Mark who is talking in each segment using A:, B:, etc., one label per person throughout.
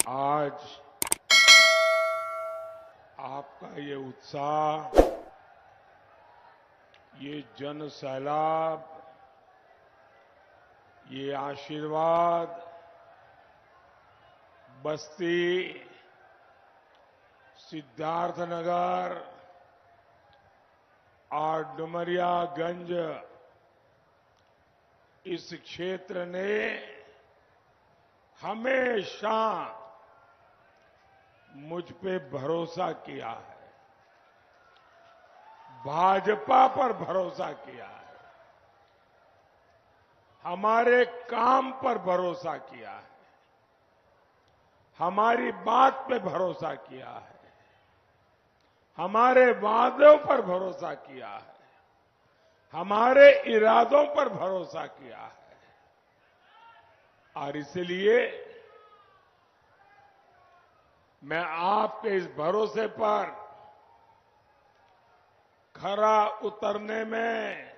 A: आज आपका ये उत्साह, ये जन सैलाब, ये आशीर्वाद बस्ती, सिद्धार्थनगर और डुमरियागंज इस क्षेत्र ने हमेशा मुझ पे भरोसा किया है, भाजपा पर भरोसा किया है, हमारे काम पर भरोसा किया है, हमारी बात पे भरोसा किया है, हमारे वादों पर भरोसा किया है, हमारे इरादों पर भरोसा किया है। और इसलिए मैं आपके इस भरोसे पर खरा उतरने में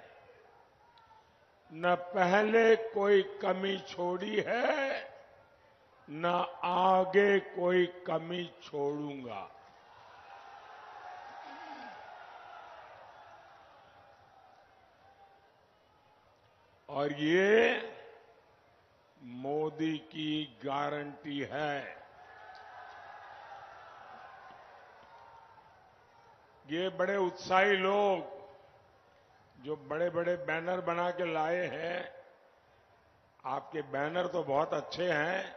A: न पहले कोई कमी छोड़ी है, न आगे कोई कमी छोड़ूंगा। और ये मोदी की गारंटी है। ये बड़े उत्साही लोग जो बड़े बड़े बैनर बना के लाए हैं, आपके बैनर तो बहुत अच्छे हैं,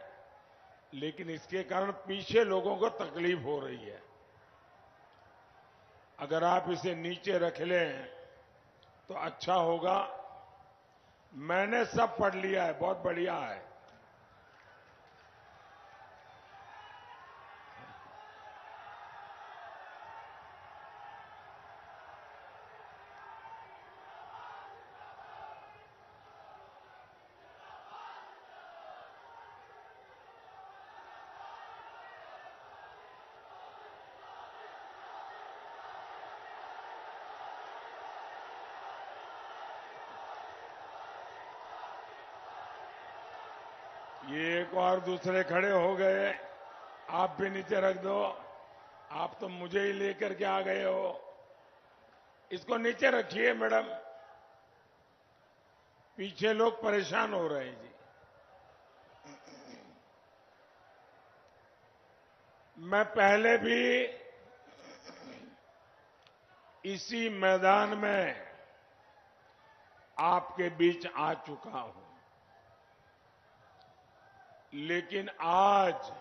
A: लेकिन इसके कारण पीछे लोगों को तकलीफ हो रही है। अगर आप इसे नीचे रख लें तो अच्छा होगा। मैंने सब पढ़ लिया है, बहुत बढ़िया है। ये एक और दूसरे खड़े हो गए, आप भी नीचे रख दो। आप तो मुझे ही लेकर के आ गए हो। इसको नीचे रखिए मैडम, पीछे लोग परेशान हो रहे हैं जी। मैं पहले भी इसी मैदान में आपके बीच आ चुका हूं, लेकिन आज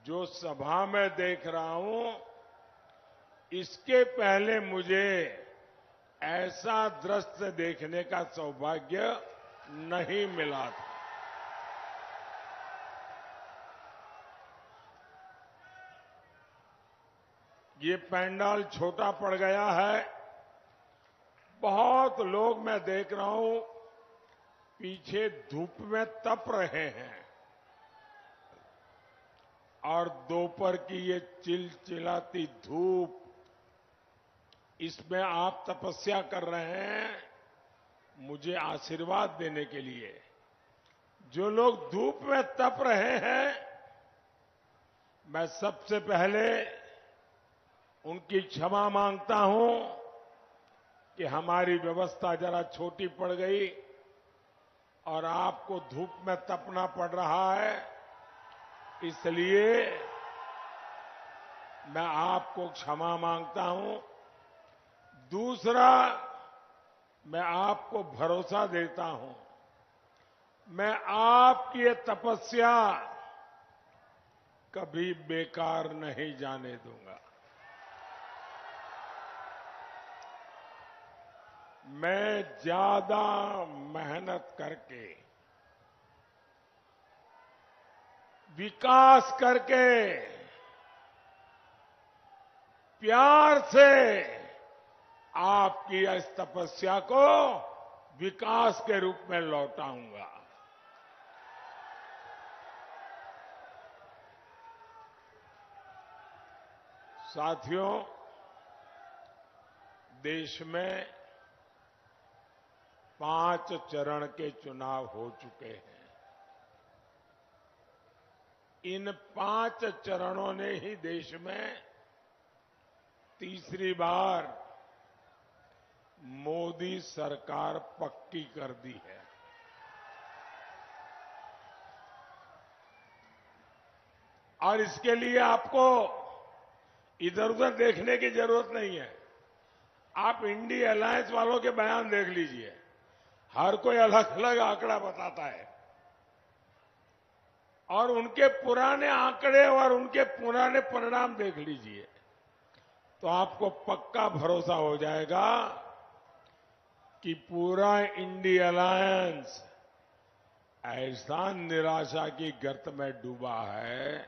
A: जो सभा में देख रहा हूं, इसके पहले मुझे ऐसा दृश्य देखने का सौभाग्य नहीं मिला था। ये पंडाल छोटा पड़ गया है। बहुत लोग मैं देख रहा हूं पीछे धूप में तप रहे हैं, और दोपहर की ये चिलचिलाती धूप, इसमें आप तपस्या कर रहे हैं मुझे आशीर्वाद देने के लिए। जो लोग धूप में तप रहे हैं, मैं सबसे पहले उनकी क्षमा मांगता हूं कि हमारी व्यवस्था जरा छोटी पड़ गई और आपको धूप में तपना पड़ रहा है, इसलिए मैं आपको क्षमा मांगता हूं। दूसरा, मैं आपको भरोसा देता हूं, मैं आपकी ये तपस्या कभी बेकार नहीं जाने दूंगा। मैं ज्यादा मेहनत करके, विकास करके, प्यार से आपकी इस तपस्या को विकास के रूप में लौटाऊंगा। साथियों, देश में 5 चरण के चुनाव हो चुके हैं। इन 5 चरणों ने ही देश में तीसरी बार मोदी सरकार पक्की कर दी है। और इसके लिए आपको इधर उधर देखने की जरूरत नहीं है। आप इंडी अलायंस वालों के बयान देख लीजिए, हर कोई अलग अलग आंकड़ा बताता है और उनके पुराने आंकड़े और उनके पुराने परिणाम देख लीजिए तो आपको पक्का भरोसा हो जाएगा कि पूरा इंडी अलायंस ऐसा निराशा की गर्त में डूबा है,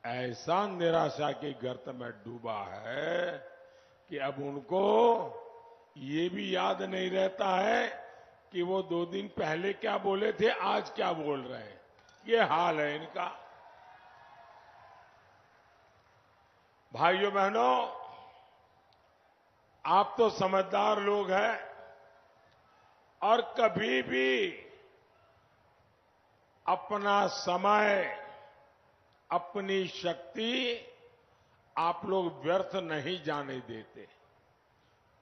A: ऐसा निराशा की गर्त में डूबा है कि अब उनको ये भी याद नहीं रहता है कि वो 2 दिन पहले क्या बोले थे, आज क्या बोल रहे हैं। ये हाल है इनका। भाइयों बहनों, आप तो समझदार लोग हैं और कभी भी अपना समय, अपनी शक्ति आप लोग व्यर्थ नहीं जाने देते,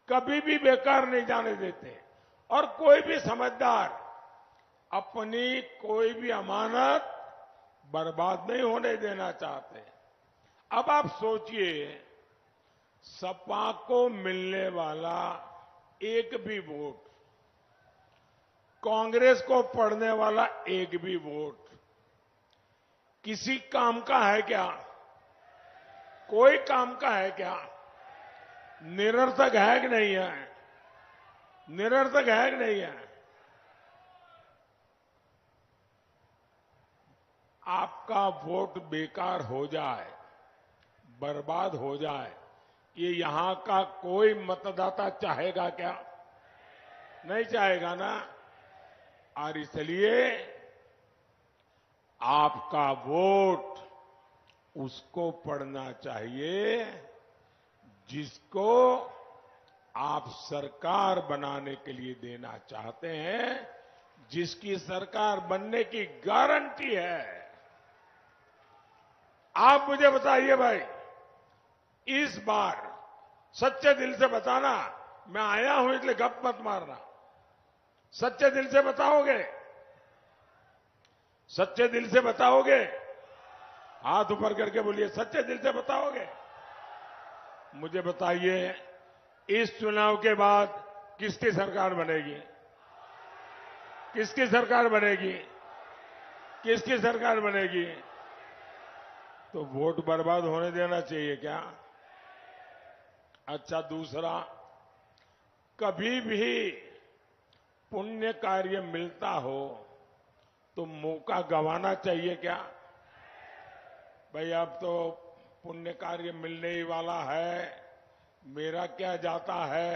A: कभी भी बेकार नहीं जाने देते। और कोई भी समझदार अपनी कोई भी अमानत बर्बाद नहीं होने देना चाहते। अब आप सोचिए, सपा को मिलने वाला एक भी वोट, कांग्रेस को पड़ने वाला एक भी वोट किसी काम का है क्या? कोई काम का है क्या? निरर्थक है कि नहीं है? निरर्थक है कि नहीं है? आपका वोट बेकार हो जाए, बर्बाद हो जाए, ये यहां का कोई मतदाता चाहेगा क्या? नहीं चाहेगा ना। और इसलिए आपका वोट उसको पड़ना चाहिए जिसको आप सरकार बनाने के लिए देना चाहते हैं, जिसकी सरकार बनने की गारंटी है। आप मुझे बताइए भाई, इस बार सच्चे दिल से बताना, मैं आया हूं इसलिए गप मत मारना, सच्चे दिल से बताओगे? सच्चे दिल से बताओगे? हाथ ऊपर करके बोलिए, सच्चे दिल से बताओगे? मुझे बताइए, इस चुनाव के बाद किसकी सरकार बनेगी? किसकी सरकार बनेगी? किसकी सरकार बनेगी? तो वोट बर्बाद होने देना चाहिए क्या? अच्छा, दूसरा, कभी भी पुण्य कार्य मिलता हो तो मौका गंवाना चाहिए क्या? भाई अब तो पुण्य कार्य मिलने ही वाला है, मेरा क्या जाता है,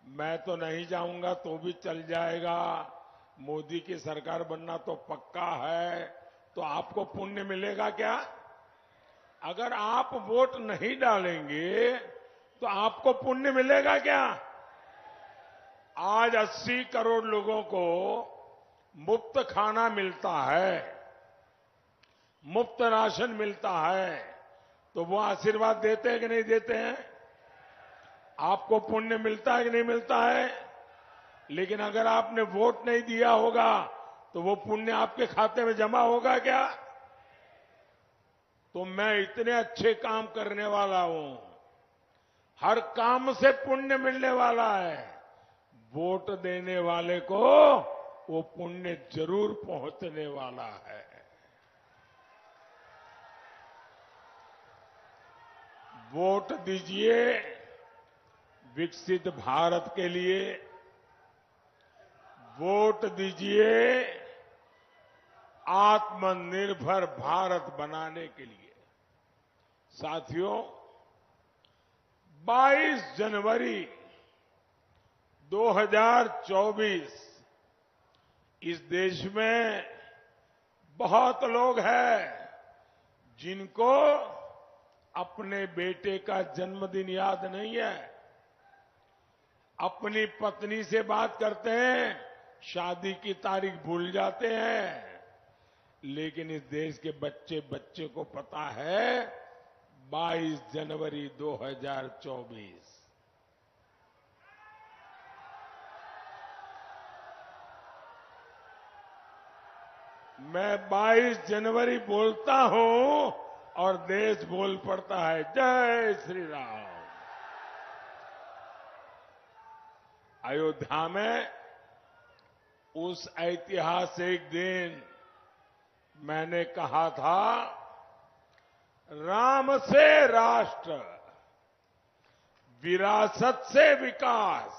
A: मैं तो नहीं जाऊंगा तो भी चल जाएगा, मोदी की सरकार बनना तो पक्का है, तो आपको पुण्य मिलेगा क्या? अगर आप वोट नहीं डालेंगे तो आपको पुण्य मिलेगा क्या? आज 80 करोड़ लोगों को मुफ्त खाना मिलता है, मुफ्त राशन मिलता है, तो वो आशीर्वाद देते हैं कि नहीं देते हैं? आपको पुण्य मिलता है कि नहीं मिलता है? लेकिन अगर आपने वोट नहीं दिया होगा तो वो पुण्य आपके खाते में जमा होगा क्या? तो मैं इतने अच्छे काम करने वाला हूं, हर काम से पुण्य मिलने वाला है, वोट देने वाले को वो पुण्य जरूर पहुंचने वाला है। वोट दीजिए विकसित भारत के लिए, वोट दीजिए आत्मनिर्भर भारत बनाने के लिए। साथियों, 22 जनवरी 2024 इस देश में बहुत लोग हैं जिनको अपने बेटे का जन्मदिन याद नहीं है, अपनी पत्नी से बात करते हैं, शादी की तारीख भूल जाते हैं, लेकिन इस देश के बच्चे बच्चे को पता है 22 जनवरी 2024 मैं 22 जनवरी बोलता हूं और देश बोल पड़ता है जय श्री राम। अयोध्या में उस ऐतिहासिक दिन मैंने कहा था, राम से राष्ट्र, विरासत से विकास,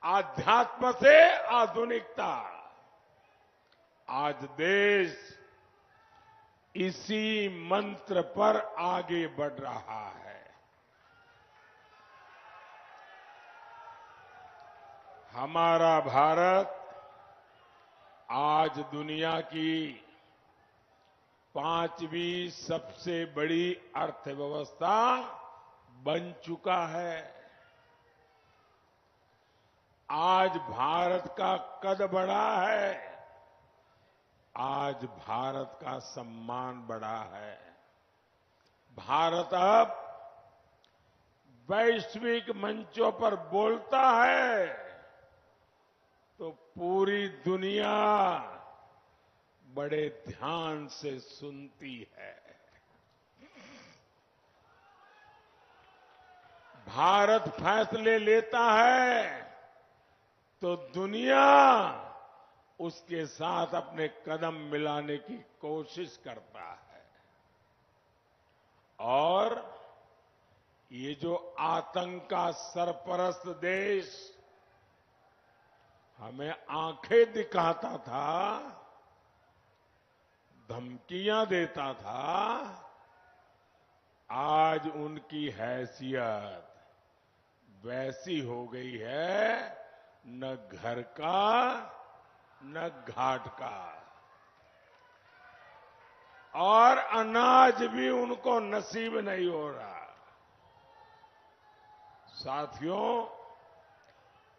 A: आध्यात्म से आधुनिकता। आज देश इसी मंत्र पर आगे बढ़ रहा है। हमारा भारत आज दुनिया की 5वीं सबसे बड़ी अर्थव्यवस्था बन चुका है। आज भारत का कद बढ़ा है, आज भारत का सम्मान बढ़ा है। भारत अब वैश्विक मंचों पर बोलता है तो पूरी दुनिया बड़े ध्यान से सुनती है। भारत फैसले लेता है तो दुनिया उसके साथ अपने कदम मिलाने की कोशिश करता है। और ये जो आतंक का सरपरस्त देश हमें आंखें दिखाता था, धमकियां देता था, आज उनकी हैसियत वैसी हो गई है, न घर का न घाट का, और अनाज भी उनको नसीब नहीं हो रहा। साथियों,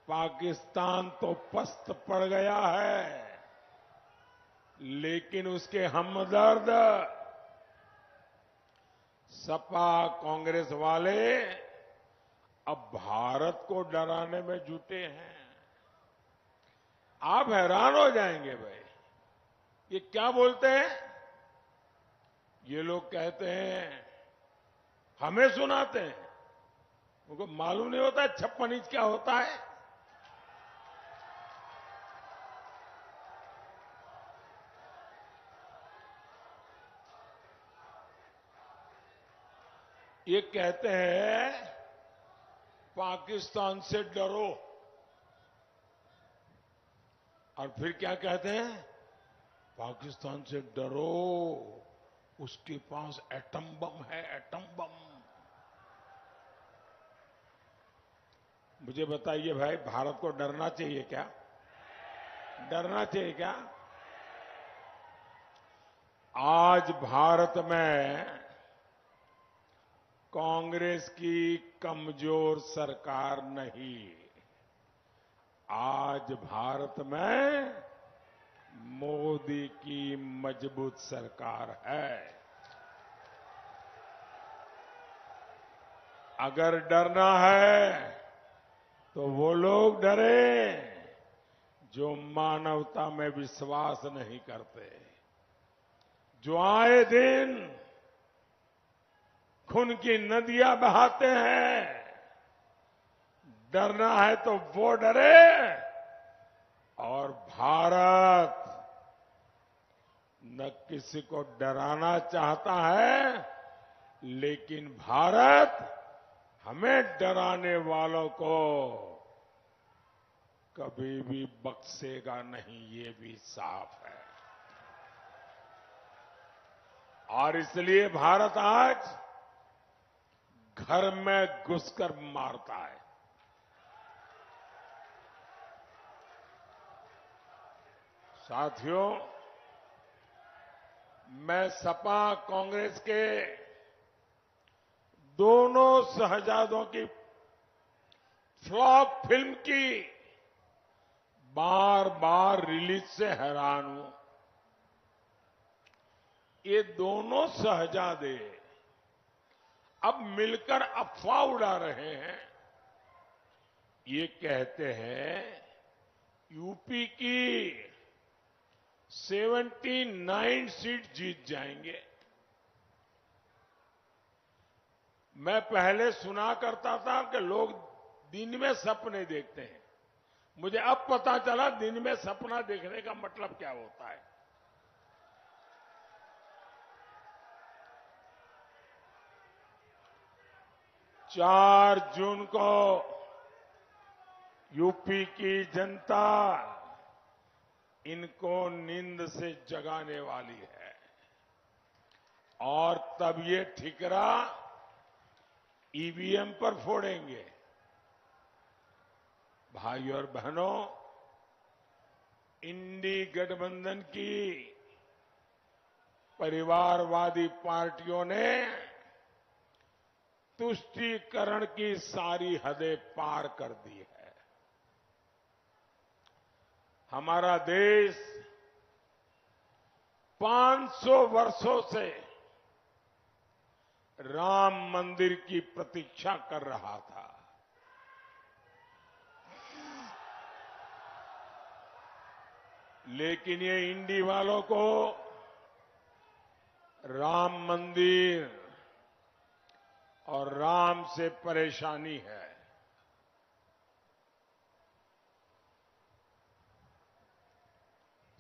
A: पाकिस्तान तो पस्त पड़ गया है, लेकिन उसके हमदर्द सपा कांग्रेस वाले अब भारत को डराने में जुटे हैं। आप हैरान हो जाएंगे भाई, ये क्या बोलते हैं? ये लोग कहते हैं, हमें सुनाते हैं, उनको मालूम नहीं होता 56 इंच क्या होता है। ये कहते हैं पाकिस्तान से डरो, और फिर क्या कहते हैं? पाकिस्तान से डरो, उसके पास एटम बम है, एटम बम। मुझे बताइए भाई, भारत को डरना चाहिए क्या? डरना चाहिए क्या? आज भारत में कांग्रेस की कमजोर सरकार नहीं, आज भारत में मोदी की मजबूत सरकार है। अगर डरना है तो वो लोग डरे जो मानवता में विश्वास नहीं करते, जो आए दिन खून की नदियां बहाते हैं। डरना है तो वो डरे, और भारत न किसी को डराना चाहता है, लेकिन भारत हमें डराने वालों को कभी भी बख्शेगा नहीं, ये भी साफ है। और इसलिए भारत आज घर में घुसकर मारता है। साथियों, मैं सपा कांग्रेस के दोनों शहजादों की फ्लॉप फिल्म की बार बार रिलीज से हैरान हूं। ये दोनों शहजादे अब मिलकर अफवाह उड़ा रहे हैं। ये कहते हैं यूपी की 79 सीट जीत जाएंगे। मैं पहले सुना करता था कि लोग दिन में सपने देखते हैं। मुझे अब पता चला दिन में सपना देखने का मतलब क्या होता है। चार जून को यूपी की जनता इनको नींद से जगाने वाली है और तब ये ठिकरा ईवीएम पर फोड़ेंगे। भाई और बहनों, इंडी गठबंधन की परिवारवादी पार्टियों ने तुष्टीकरण की सारी हदें पार कर दी है। हमारा देश 500 वर्षों से राम मंदिर की प्रतीक्षा कर रहा था। लेकिन ये इंडी वालों को राम मंदिर और राम से परेशानी है।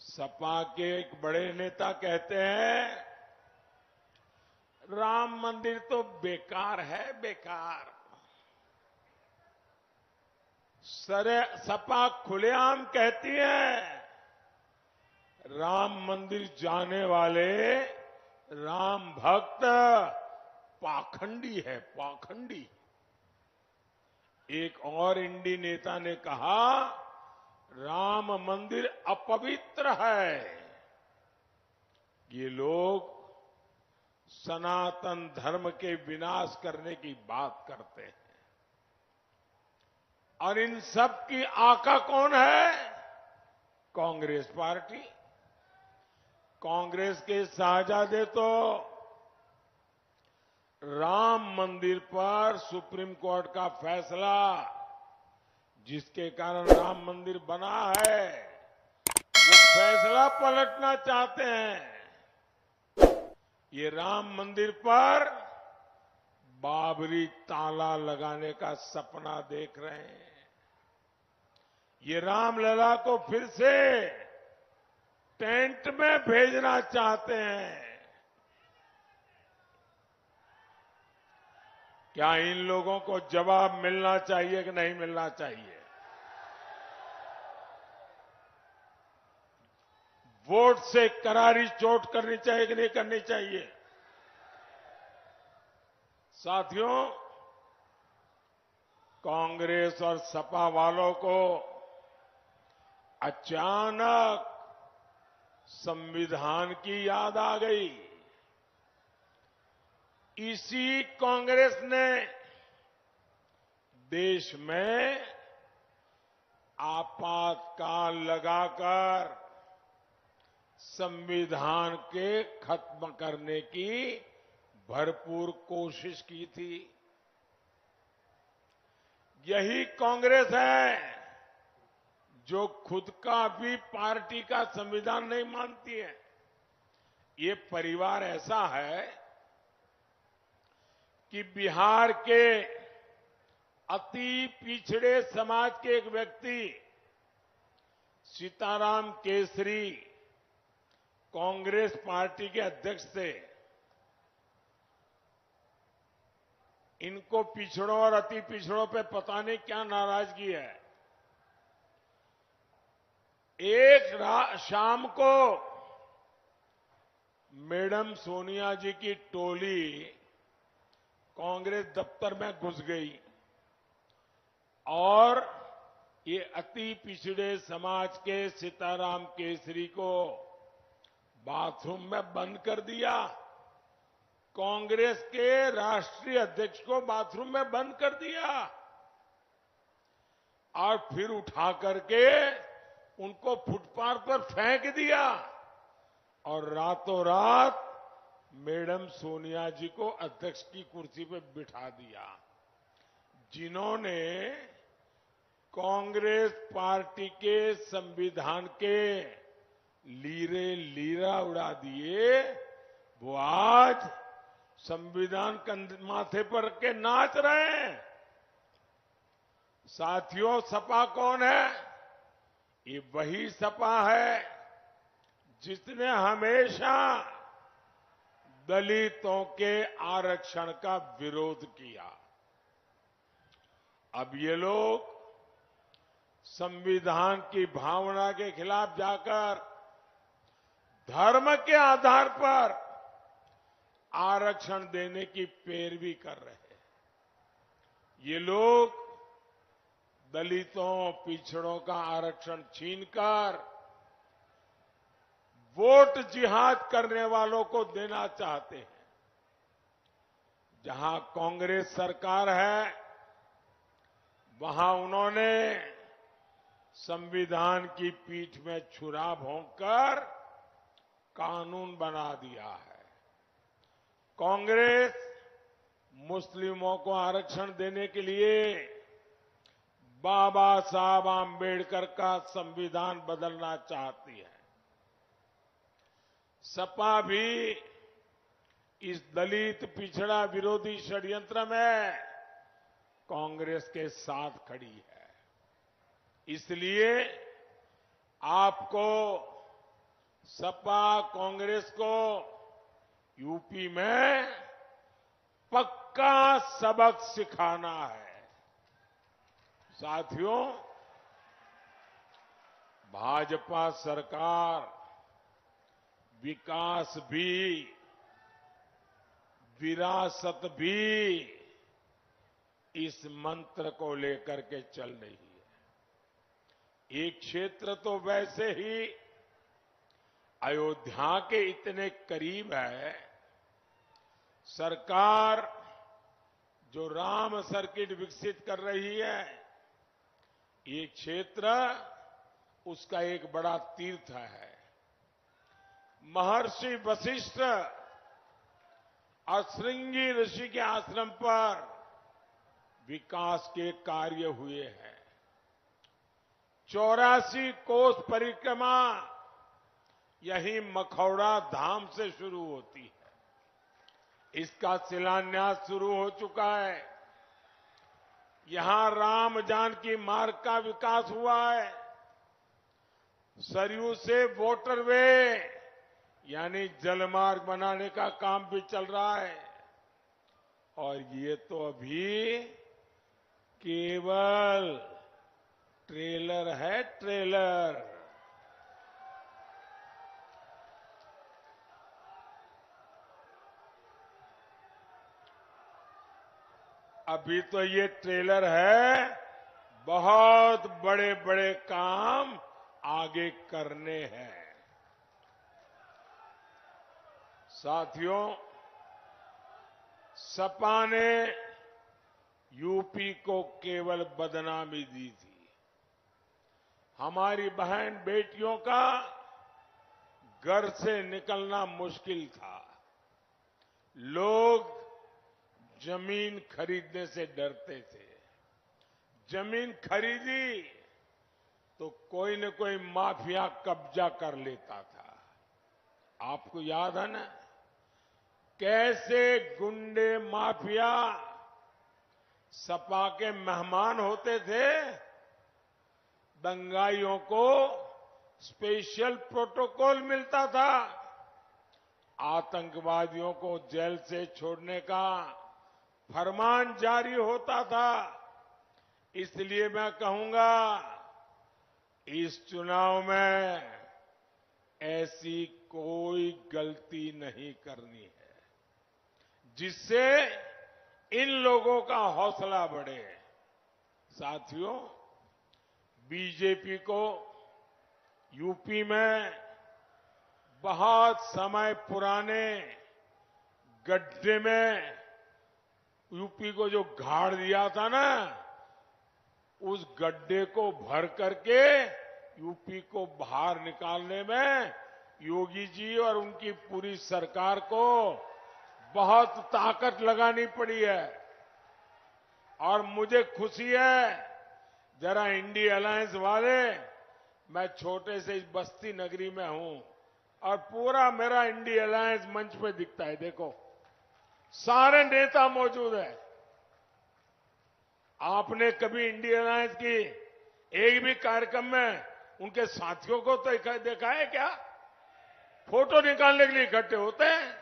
A: सपा के एक बड़े नेता कहते हैं राम मंदिर तो बेकार है, बेकार। सपा खुलेआम कहती है राम मंदिर जाने वाले राम भक्त पाखंडी है, पाखंडी। एक और इंडी नेता ने कहा राम मंदिर अपवित्र है। ये लोग सनातन धर्म के विनाश करने की बात करते हैं। और इन सब की आका कौन है? कांग्रेस पार्टी। कांग्रेस के शाहजादे तो राम मंदिर पर सुप्रीम कोर्ट का फैसला जिसके कारण राम मंदिर बना है वो फैसला पलटना चाहते हैं। ये राम मंदिर पर बाबरी ताला लगाने का सपना देख रहे हैं। ये रामलला को फिर से टेंट में भेजना चाहते हैं। क्या इन लोगों को जवाब मिलना चाहिए कि नहीं मिलना चाहिए? वोट से करारी चोट करनी चाहिए कि नहीं करनी चाहिए? साथियों, कांग्रेस और सपा वालों को अचानक संविधान की याद आ गई। इसी कांग्रेस ने देश में आपातकाल लगाकर संविधान के खत्म करने की भरपूर कोशिश की थी। यही कांग्रेस है जो खुद का भी पार्टी का संविधान नहीं मानती है। ये परिवार ऐसा है कि बिहार के अति पिछड़े समाज के एक व्यक्ति सीताराम केसरी कांग्रेस पार्टी के अध्यक्ष थे। इनको पिछड़ों और अति पिछड़ों पे पता नहीं क्या नाराजगी है। एक शाम को मैडम सोनिया जी की टोली कांग्रेस दफ्तर में घुस गई और ये अति पिछड़े समाज के सीताराम केसरी को बाथरूम में बंद कर दिया। कांग्रेस के राष्ट्रीय अध्यक्ष को बाथरूम में बंद कर दिया और फिर उठा करके उनको फुटपाथ पर फेंक दिया और रातों रात मैडम सोनिया जी को अध्यक्ष की कुर्सी पे बिठा दिया, जिन्होंने कांग्रेस पार्टी के संविधान के लीरे लीरा उड़ा दिए। वो आज संविधान माथे पर के नाच रहे हैं। साथियों, सपा कौन है? ये वही सपा है जिसने हमेशा दलितों के आरक्षण का विरोध किया। अब ये लोग संविधान की भावना के खिलाफ जाकर धर्म के आधार पर आरक्षण देने की पैरवी कर रहे हैं। ये लोग दलितों, पिछड़ों का आरक्षण छीनकर वोट जिहाद करने वालों को देना चाहते हैं। जहां कांग्रेस सरकार है, वहां उन्होंने संविधान की पीठ में छुरा भोंककर कानून बना दिया है। कांग्रेस मुस्लिमों को आरक्षण देने के लिए बाबा साहब आंबेडकर का संविधान बदलना चाहती है। सपा भी इस दलित पिछड़ा विरोधी षड्यंत्र में कांग्रेस के साथ खड़ी है। इसलिए आपको सपा कांग्रेस को यूपी में पक्का सबक सिखाना है। साथियों, भाजपा सरकार विकास भी, विरासत भी इस मंत्र को लेकर के चल रही है। एक क्षेत्र तो वैसे ही अयोध्या के इतने करीब है, सरकार जो राम सर्किट विकसित कर रही है, ये क्षेत्र उसका एक बड़ा तीर्थ है। महर्षि वशिष्ठ और श्रृंगी ऋषि के आश्रम पर विकास के कार्य हुए हैं। 84 कोस परिक्रमा यही मखौड़ा धाम से शुरू होती है। इसका शिलान्यास शुरू हो चुका है। यहां राम जानकी मार्ग का विकास हुआ है। सरयू से वाटरवे यानी जलमार्ग बनाने का काम भी चल रहा है। और ये तो अभी केवल ट्रेलर है, ट्रेलर। अभी तो ये ट्रेलर है, बहुत बड़े बड़े काम आगे करने हैं। साथियों, सपा ने यूपी को केवल बदनामी दी थी। हमारी बहन बेटियों का घर से निकलना मुश्किल था। लोग जमीन खरीदने से डरते थे। जमीन खरीदी तो कोई न कोई माफिया कब्जा कर लेता था। आपको याद है ना, कैसे गुंडे माफिया सपा के मेहमान होते थे। दंगाइयों को स्पेशल प्रोटोकॉल मिलता था। आतंकवादियों को जेल से छोड़ने का फरमान जारी होता था। इसलिए मैं कहूंगा, इस चुनाव में ऐसी कोई गलती नहीं करनी है जिससे इन लोगों का हौसला बढ़े। साथियों, बीजेपी को यूपी में बहुत समय पुराने गड्ढे में यूपी को जो गाड़ दिया था ना, उस गड्ढे को भर करके यूपी को बाहर निकालने में योगी जी और उनकी पूरी सरकार को बहुत ताकत लगानी पड़ी है और मुझे खुशी है। जरा इंडिया अलायंस वाले, मैं छोटे से इस बस्ती नगरी में हूं और पूरा मेरा इंडिया अलायंस मंच पे दिखता है। देखो, सारे नेता मौजूद हैं। आपने कभी इंडिया अलायंस की एक भी कार्यक्रम में उनके साथियों को तो देखा है क्या? फोटो निकालने के लिए इकट्ठे होते हैं।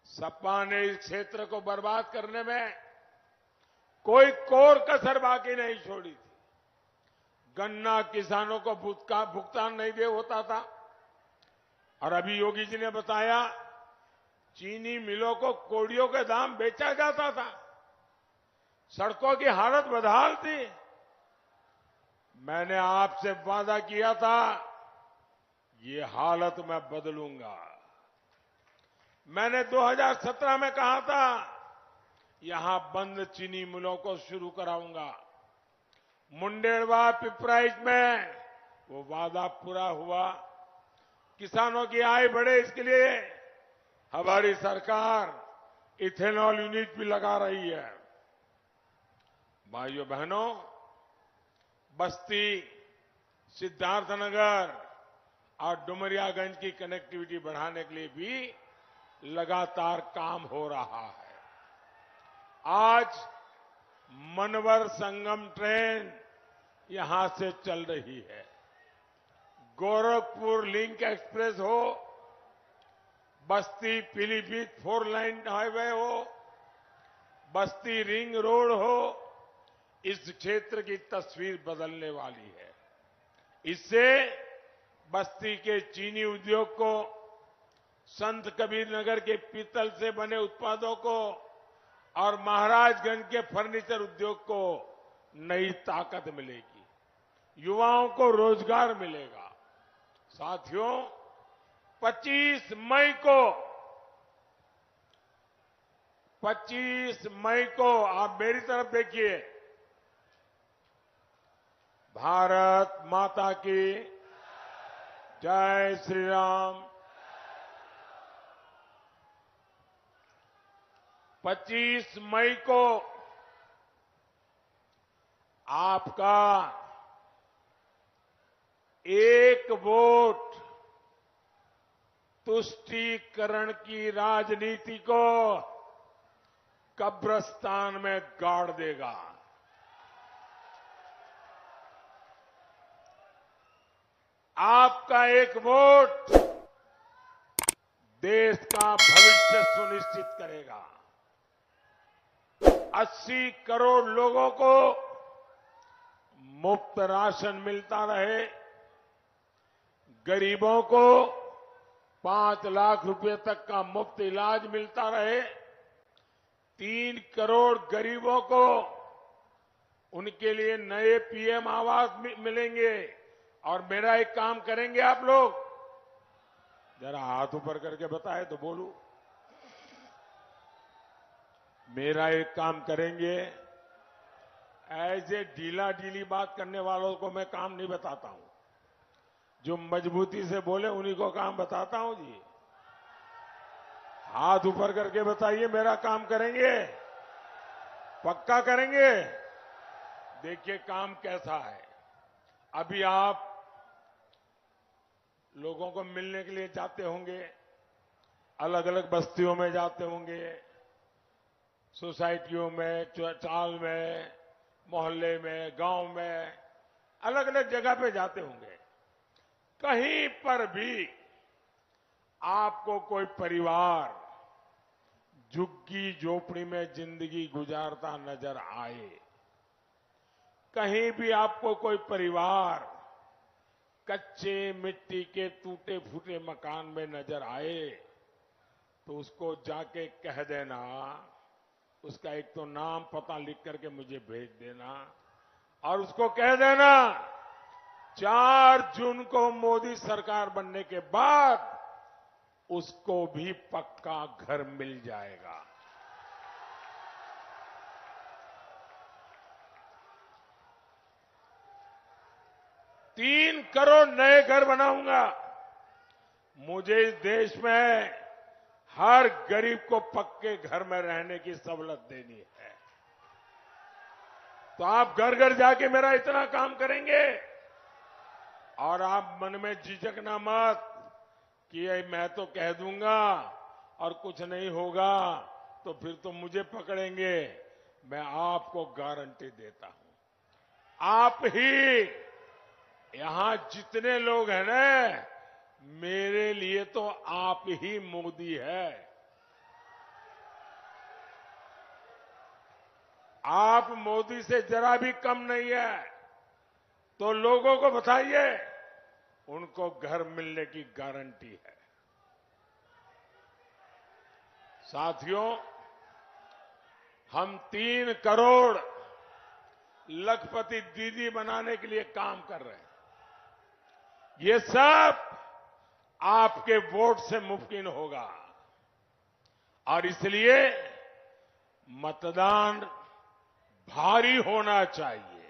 A: सपा ने इस क्षेत्र को बर्बाद करने में कोई कोर कसर बाकी नहीं छोड़ी थी। गन्ना किसानों को भुगतान नहीं दे होता था और अभी योगी जी ने बताया चीनी मिलों को कोड़ियों के दाम बेचा जाता था। सड़कों की हालत बदहाल थी। मैंने आपसे वादा किया था ये हालत मैं बदलूंगा। मैंने 2017 में कहा था यहां बंद चीनी मिलों को शुरू कराऊंगा। मुंडेरवा पिपराइच में वो वादा पूरा हुआ। किसानों की आय बढ़े इसके लिए हमारी सरकार इथेनॉल यूनिट भी लगा रही है। भाइयों बहनों, बस्ती, सिद्धार्थनगर और डुमरियागंज की कनेक्टिविटी बढ़ाने के लिए भी लगातार काम हो रहा है। आज मनवर संगम ट्रेन यहां से चल रही है। गोरखपुर लिंक एक्सप्रेस हो, बस्ती पीलीभीत 4 लाइन हाईवे हो, बस्ती रिंग रोड हो, इस क्षेत्र की तस्वीर बदलने वाली है। इससे बस्ती के चीनी उद्योग को, संत कबीर नगर के पीतल से बने उत्पादों को और महाराजगंज के फर्नीचर उद्योग को नई ताकत मिलेगी। युवाओं को रोजगार मिलेगा। साथियों, 25 मई को आप मेरी तरफ देखिए। भारत माता की जय श्री राम। 25 मई को आपका एक वोट तुष्टीकरण की राजनीति को कब्रिस्तान में गाड़ देगा। आपका एक वोट देश का भविष्य सुनिश्चित करेगा। 80 करोड़ लोगों को मुफ्त राशन मिलता रहे, गरीबों को 5 लाख रुपए तक का मुफ्त इलाज मिलता रहे, 3 करोड़ गरीबों को उनके लिए नए पीएम आवास मिलेंगे। और मेरा एक काम करेंगे आप लोग, जरा हाथ ऊपर करके बताए तो बोलूं। मेरा एक काम करेंगे, ऐसे ढीला ढीली बात करने वालों को मैं काम नहीं बताता हूं। जो मजबूती से बोले उन्हीं को काम बताता हूं जी। हाथ ऊपर करके बताइए, मेरा काम करेंगे? पक्का करेंगे? देखिए काम कैसा है। अभी आप लोगों को मिलने के लिए जाते होंगे, अलग अलग बस्तियों में जाते होंगे, सोसाइटियों में, चाल में, मोहल्ले में, गांव में, अलग अलग जगह पे जाते होंगे। कहीं पर भी आपको कोई परिवार झुग्गी झोपड़ी में जिंदगी गुजारता नजर आए, कहीं भी आपको कोई परिवार कच्चे मिट्टी के टूटे फूटे मकान में नजर आए, तो उसको जाके कह देना, उसका एक तो नाम पता लिख करके मुझे भेज देना और उसको कह देना 4 जून को मोदी सरकार बनने के बाद उसको भी पक्का घर मिल जाएगा। 3 करोड़ नए घर बनाऊंगा। मुझे इस देश में हर गरीब को पक्के घर में रहने की सहूलत देनी है। तो आप घर घर जाके मेरा इतना काम करेंगे और आप मन में झिझकना मत कि ये मैं तो कह दूंगा और कुछ नहीं होगा तो फिर तो मुझे पकड़ेंगे। मैं आपको गारंटी देता हूं, आप ही यहां जितने लोग हैं ना, मेरे लिए तो आप ही मोदी है। आप मोदी से जरा भी कम नहीं है। तो लोगों को बताइए, उनको घर मिलने की गारंटी है। साथियों, हम 3 करोड़ लखपति दीदी बनाने के लिए काम कर रहे हैं। ये सब आपके वोट से मुमकिन होगा और इसलिए मतदान भारी होना चाहिए,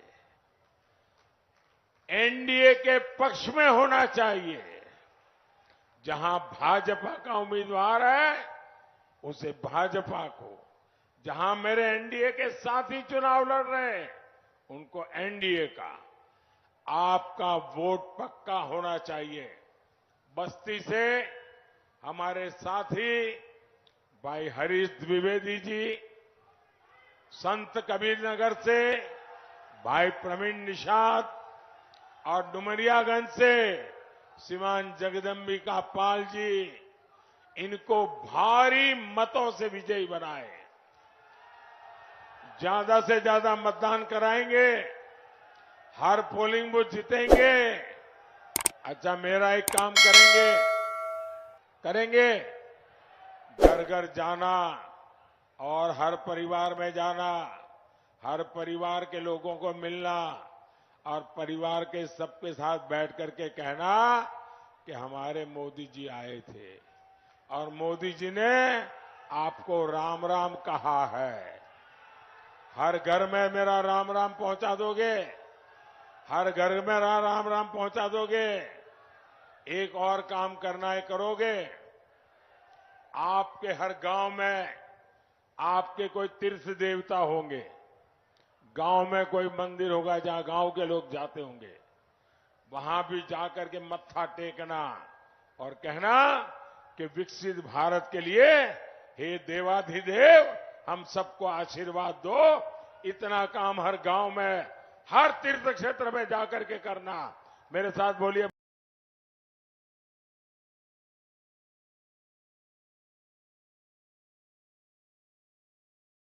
A: एनडीए के पक्ष में होना चाहिए। जहां भाजपा का उम्मीदवार है उसे भाजपा को, जहां मेरे एनडीए के साथी चुनाव लड़ रहे हैं उनको एनडीए का। आपका वोट पक्का होना चाहिए। बस्ती से हमारे साथी भाई हरीश द्विवेदी जी, संत कबीर नगर से भाई प्रवीण निषाद और डुमरियागंज से श्रीमान जगदम्बिका पाल जी, इनको भारी मतों से विजयी बनाए। ज्यादा से ज्यादा मतदान कराएंगे, हर पोलिंग बूथ जीतेंगे। अच्छा, मेरा एक काम करेंगे घर घर जाना और हर परिवार में जाना, हर परिवार के लोगों को मिलना और परिवार के सबके साथ बैठ करके कहना कि हमारे मोदी जी आए थे और मोदी जी ने आपको राम राम कहा है। हर घर में मेरा राम राम पहुंचा दोगे? हर घर में मेरा राम राम पहुंचा दोगे? एक और काम करना है, करोगे? आपके हर गांव में आपके कोई तीर्थ देवता होंगे, गांव में कोई मंदिर होगा जहां गांव के लोग जाते होंगे, वहां भी जाकर के मत्था टेकना और कहना कि विकसित भारत के लिए हे देवाधिदेव हम सबको आशीर्वाद दो। इतना काम हर गांव में, हर तीर्थ क्षेत्र में जाकर के करना। मेरे साथ बोलिए।